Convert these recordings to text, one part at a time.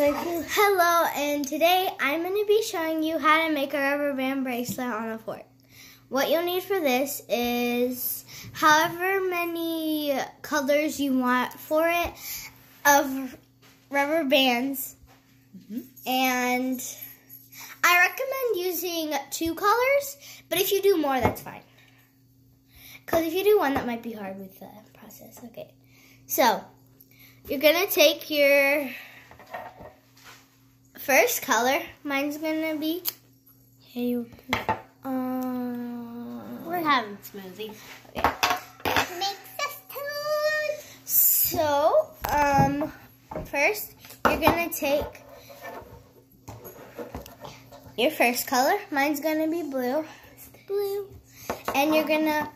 Hello, and today I'm going to be showing you how to make a rubber band bracelet on a fork. What you'll need for this is however many colors you want for it of rubber bands. And I recommend using 2 colors, but if you do more, that's fine. Because if you do one, that might be hard with the process. Okay, so you're going to take your first color. Mine's gonna be We're having smoothies. Okay. Makes us too. So, first you're gonna take your first color. Mine's gonna be blue. Blue. And you're gonna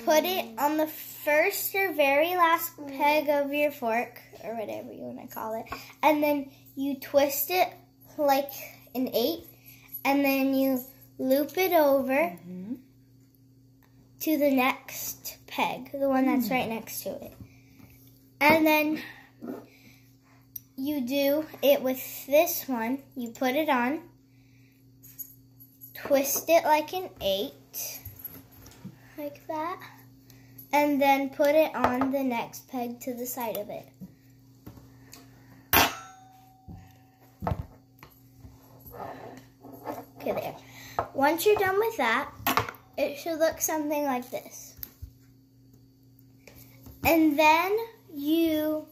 put it on the first or very last peg of your fork, or whatever you want to call it, and then you twist it like an 8, and then you loop it over to the next peg, the one that's right next to it. And then you do it with this one. You put it on, twist it like an 8, like that, and then put it on the next peg to the side of it. Okay, there. Once you're done with that, it should look something like this. And then you...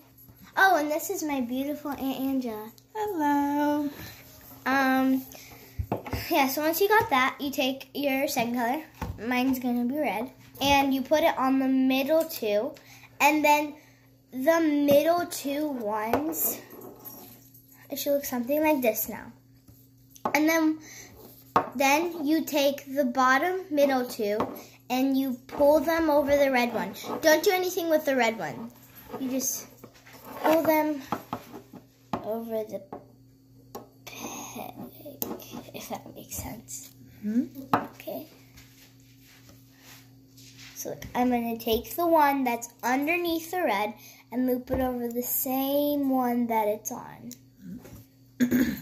Oh, and this is my beautiful Aunt Angela. Hello. Yeah, so once you got that, you take your second color. Mine's going to be red. And you put it on the middle 2. And then the middle 2 ones, it should look something like this now. And then you take the bottom middle 2 and you pull them over the red one. Don't do anything with the red one. You just pull them over the peg, if that makes sense. Okay. So look, I'm going to take the one that's underneath the red and loop it over the same one that it's on. Okay.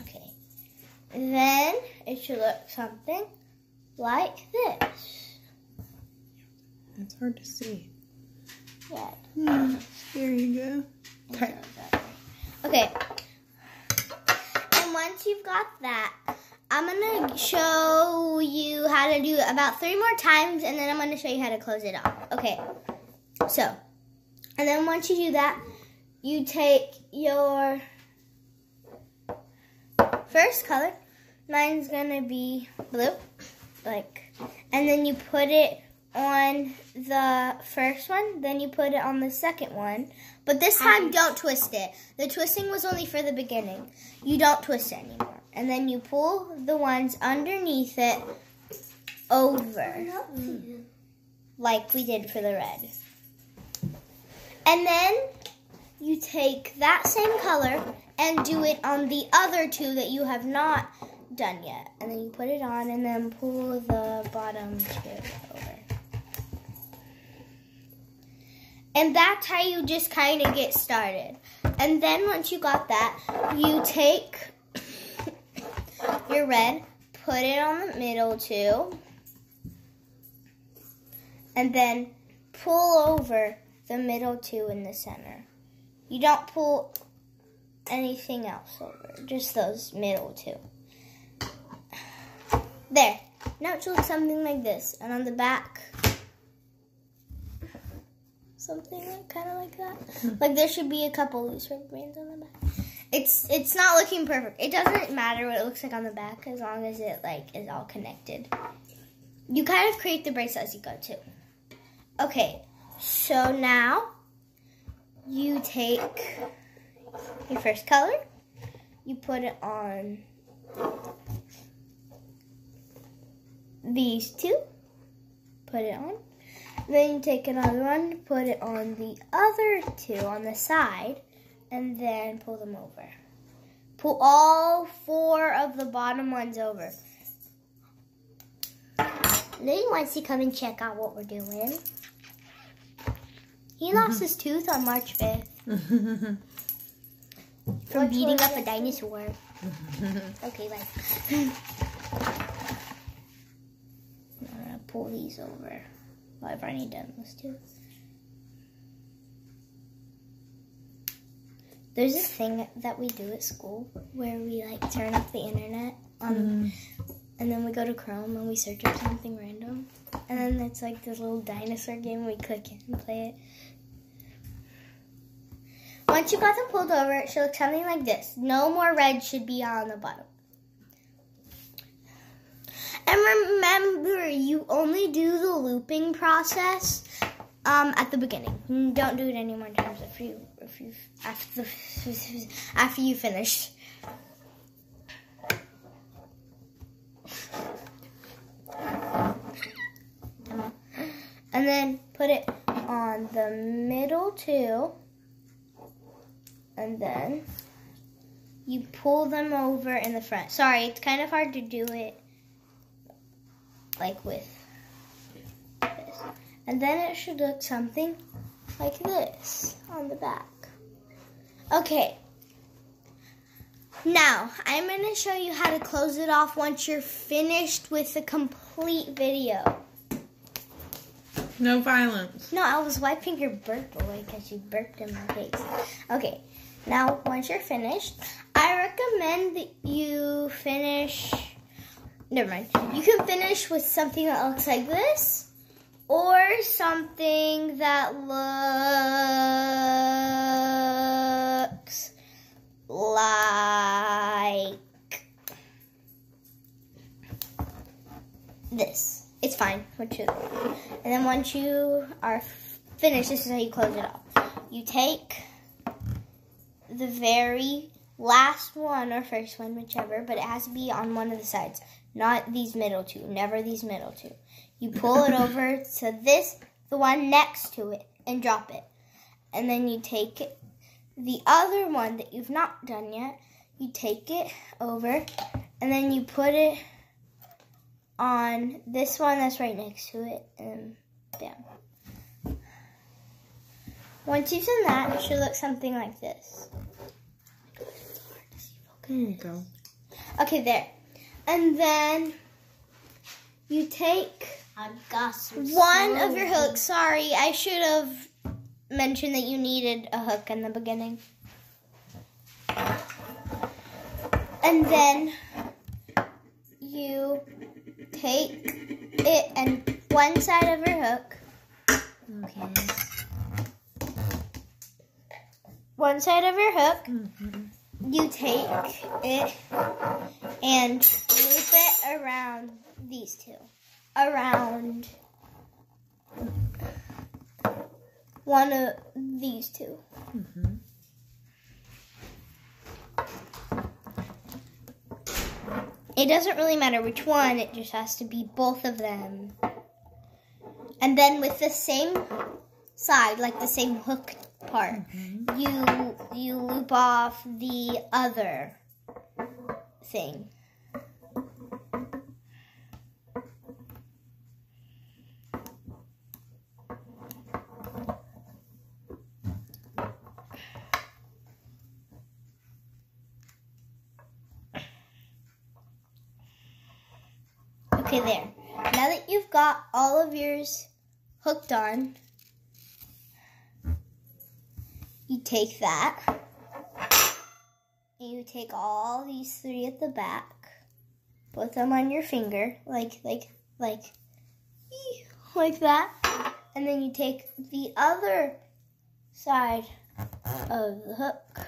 Then it should look something like this. It's hard to see. Red. There you go. Okay. Okay. And once you've got that, I'm going to show you how to do it about 3 more times, and then I'm going to show you how to close it off. Okay. So, and then once you do that, you take your first color. Mine's gonna be blue, and then you put it on the first one, then you put it on the second one, but this time don't twist it. The twisting was only for the beginning. You don't twist it anymore. And then you pull the ones underneath it over, like we did for the red. And then you take that same color and do it on the other 2 that you have not done yet. And then you put it on and then pull the bottom 2 over. And that's how you just kind of get started. And then once you got that, you take your red, put it on the middle 2, and then pull over the middle 2 in the center. You don't pull anything else over, just those middle 2. There. Now it should look something like this. And on the back, something kind of like that. Like there should be a couple loose rubber bands on the back. It's not looking perfect. It doesn't matter what it looks like on the back as long as it is all connected. You kind of create the bracelet as you go too. Okay, so now you take your first color, you put it on these 2, put it on, then you take another one, put it on the other 2 on the side, and then pull them over. Pull all 4 of the bottom ones over. Lily wants to come and check out what we're doing. He lost his tooth on March 5th. From beating up a dinosaur. Okay, bye. I'm gonna pull these over. Well, I've already done those two. There's this thing that we do at school where we like turn off the internet on, and then we go to Chrome and we search up something random, and then it's like this little dinosaur game. We click it and play it. Once you got them pulled over, it should look something like this. No more red should be on the bottom. And remember, you only do the looping process at the beginning. Don't do it any more times after you finish. And then put it on the middle too. And then you pull them over in the front. Sorry, it's kind of hard to do it like with this. And then it should look something like this on the back. Okay. Now, I'm going to show you how to close it off once you're finished with the complete video. No violence. No, I was wiping your burp away because you burped in my face. Okay. Now, once you're finished, I recommend that you finish, never mind. You can finish with something that looks like this, or something that looks like this. It's fine. And then once you are finished, this is how you close it off. You take the very last one or first one, whichever, but it has to be on one of the sides, not these middle two, never these middle two. You pull it over to this, the one next to it, and drop it. And then you take it, the other one that you've not done yet, you take it over, and then you put it on this one that's right next to it, and bam. Once you've done that, it should look something like this. There you go. Okay, there. And then you take one of your hooks. Sorry, I should have mentioned that you needed a hook in the beginning. And then you take it and one side of your hook. Okay. One side of your hook. You take it and loop it around these two. Around one of these two. It doesn't really matter which one, it just has to be both of them. And then with the same side, like the same hook part, you loop off the other thing. Okay, there. Now that you've got all of yours hooked on, you take that, and you take all these three at the back, put them on your finger, like that, and then you take the other side of the hook,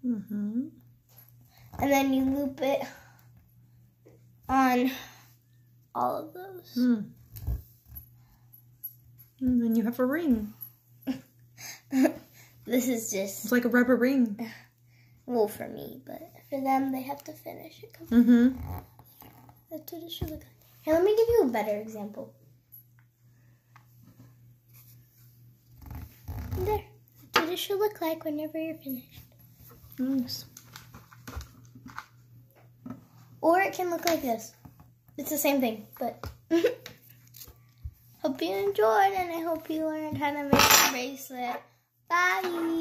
and then you loop it on all of those. And then you have a ring. This is just... It's like a rubber ring. Well, for me, but for them, they have to finish it. That's what it should look like. Here, let me give you a better example. There. That's what it should look like whenever you're finished. Nice. Or it can look like this. It's the same thing, but... Hope you enjoyed, and I hope you learned how to make a bracelet. Bye!